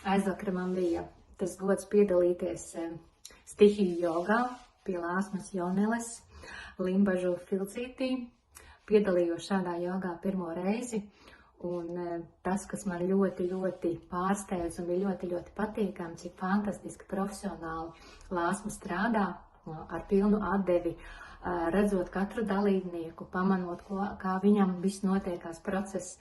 Aizvakar man bija tas gods piedalīties stihiju jogā pie Lāsmas Joneles, Limbažu Filcītī. Piedalījos šādā jogā pirmo reizi, un tas, kas man ļoti pārsteidz un bija ļoti patīkami, cik fantastiski profesionāli Lāsma strādā ar pilnu atdevi, redzot katru dalībnieku, pamanot, kā viņam viss notiekās process.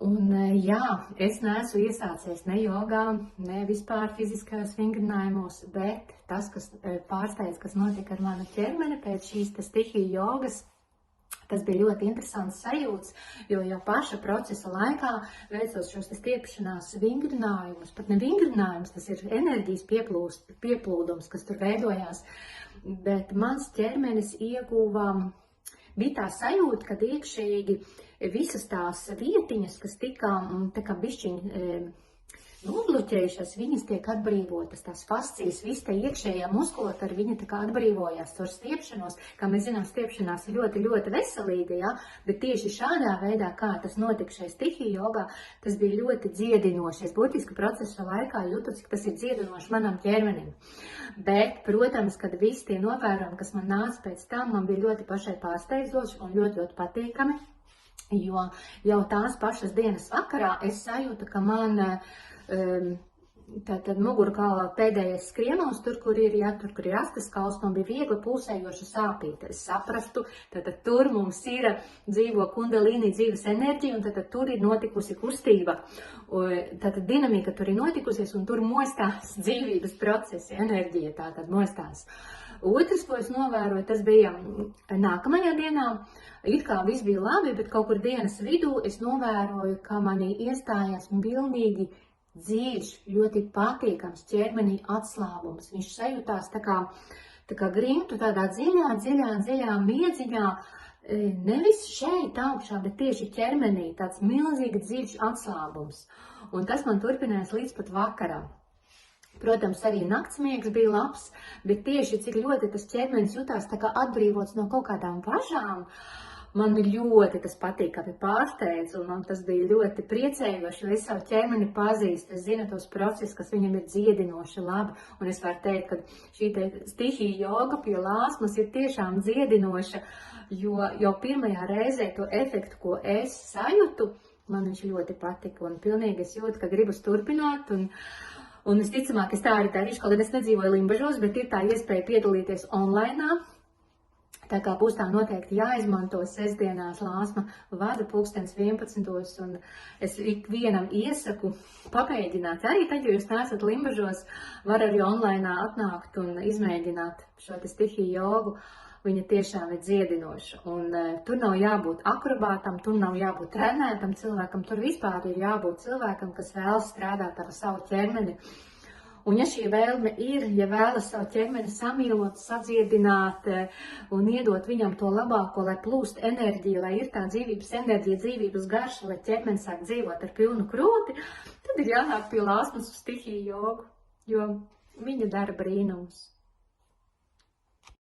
Un jā, es neesmu iesācies ne jogā, ne vispār fiziskajos vingrinājumos, bet tas, kas pārsteidz, kas notika ar manu ķermeni pēc šīs stihiju jogas, tas bija ļoti interesants sajūts, jo jau paša procesa laikā, veicot šos stiepšanās vingrinājumus, pat ne vingrinājumus, tas ir enerģijas pieplūdums, kas tur veidojās, bet mans ķermenis ieguva, bija tā sajūta, kad iekšīgi visas tās vietiņas, kas tika tā kā bišķiņ nobloķējušas, viņas tiek atbrīvotas, tās fascijas, viss te iekšējā muskulatūra, viņa tā kā atbrīvojās caur stiepšanos, kā mēs zinām, stiepšanās ir ļoti veselīga, ja? Bet tieši šādā veidā, kā tas notika šai stihiju jogā, tas bija ļoti dziedinoši. Es būtiski procesa laikā jūtu, cik tas ir dziedinoši manam ķermenim. Bet, protams, kad visi tie novērojumi, kas man nāca pēc tam, man bija ļoti pašai pārsteidzoši un ļoti patīkami, jo jau tās pašas dienas vakarā es sajūtu, ka man tātad mugurkaulā pēdējais skrienos, tur, kur ir astes kauls, man bija viegli pulsējoša sāpīte. Es saprastu, tātad tur mums ir dzīvo kundalīni, dzīves enerģija, un tātad tur ir notikusi kustība. Tātad dinamika tur ir notikusies, un tur mostās dzīvības procesi, enerģija tātad mostās. Otrs, ko es novēroju, tas bija nākamajā dienā. It kā viss bija labi, bet kaut kur dienas vidū es novēroju, ka manī iestājās pilnīgi dziļš, ļoti patīkams ķermenī atslābums. Viņš sajūtās tā kā grimtu tādā dziļā miedziņā, nevis šeit augšā, bet tieši ķermenī, tāds milzīgi dziļš atslābums. Un tas man turpinājās līdz pat vakaram. Protams, arī naktsmiegs bija labs, bet tieši cik ļoti tas ķermenis jutās tā kā atbrīvots no kaut kādām važām, man ļoti tas patīkami pārsteidz, un man tas bija ļoti priecējoši, jo es savu ķermeni pazīstu, es zinu tos procesus, kas viņam ir dziedinoši labi, un es varu teikt, ka šī stihiju joga pie Lāsmas ir tiešām dziedinoša, jo jau pirmajā reizē to efektu, ko es sajūtu, man viņš ļoti patika, un pilnīgi es jūtu, ka gribas turpināt, un visticamāk, es tā arī darīšu, kaut gan es nedzīvoju Limbažos, bet ir tā iespēja piedalīties online. Tā kā būs tā noteikti jāizmanto sestdienās Lāsma vada 11:00, un es ikvienam iesaku pamēģināt. Arī tad, ja jūs neesat Limbažos, var arī online atnākt un izmēģināt šo stihiju jogu. Viņa tiešām ir dziedinoša. Un tur nav jābūt akrobātam, tur nav jābūt trenētam cilvēkam, tur vispār ir jābūt cilvēkam, kas vēlas strādāt ar savu ķermeni. Un ja šī vēlme ir, ja vēlas savu ķermeni samīlot, sadziedināt un iedot viņam to labāko, lai plūst enerģija, lai ir tā dzīvības enerģija, dzīvības garša, lai ķermenis sāk dzīvot ar pilnu krūti, tad ir jānāk pie Lāsmas uz stihiju jogu, jo viņa dara brīnumus.